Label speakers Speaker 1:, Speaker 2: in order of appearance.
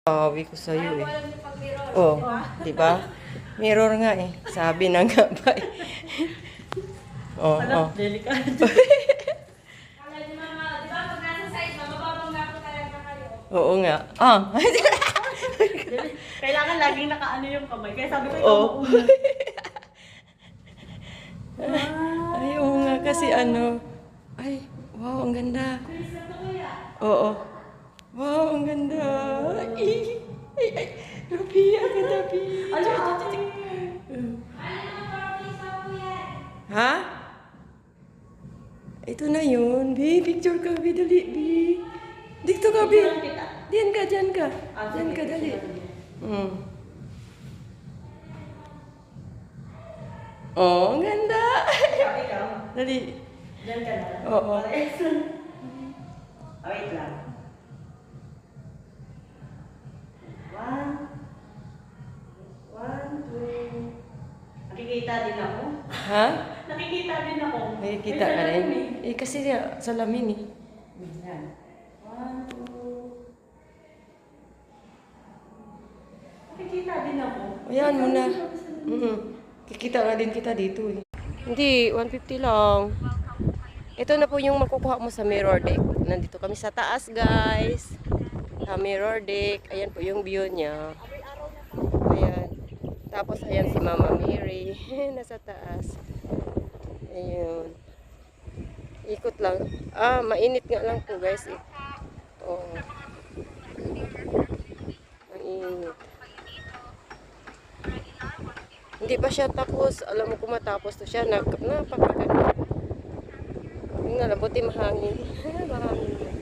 Speaker 1: Sabi ko sa'yo eh. Oh, di ba? Mirror nga eh. Sabi na nga ba eh. Oh, oh.
Speaker 2: Delikado.
Speaker 1: Oo nga. Ah.
Speaker 2: Kailangan laging nakaano yung kamay. Kaya sabi ko, ikaw
Speaker 1: Oh.
Speaker 2: mauna.
Speaker 1: Ay, oo nga kasi ano. Ay, wow, ang ganda. Oo. Wow, ang ganda. Ay, ay, ay. Ruby, ang ganda, Ruby. Ha? Ito na yun, Bi. Picture ka, Bi. Dali, Bi. Dito ka, Bi. Diyan ka, diyan ka. Diyan ka, dali. Oh, ang ganda.
Speaker 2: Ikaw.
Speaker 1: Dali.
Speaker 2: Diyan ka na.
Speaker 1: Oo.
Speaker 2: Wait lang. 1, 2. Nakikita din ako.
Speaker 1: Ha?
Speaker 2: Nakikita din ako.
Speaker 1: Nakikita ka rin? Eh, kasi salamin eh.
Speaker 2: Yan. 1, 2. Nakikita din ako.
Speaker 1: Ayan mo na. Kikita nga din kita dito eh. Hindi, 150 lang. Ito na po yung makukuha mo sa mirror deck. Nandito kami sa taas, guys. Sa mirror deck. Ayan po yung view niya. Ayan. Tapos ayan si Mama Mary. Nasa taas. Ayun. Ikot lang. Ah, mainit nga lang po, guys. Oo. Mainit. Hindi pa siya tapos. Alam mo kung matapos to siya. Napakaganda. Yung nga, buti mahangin. Mahangin.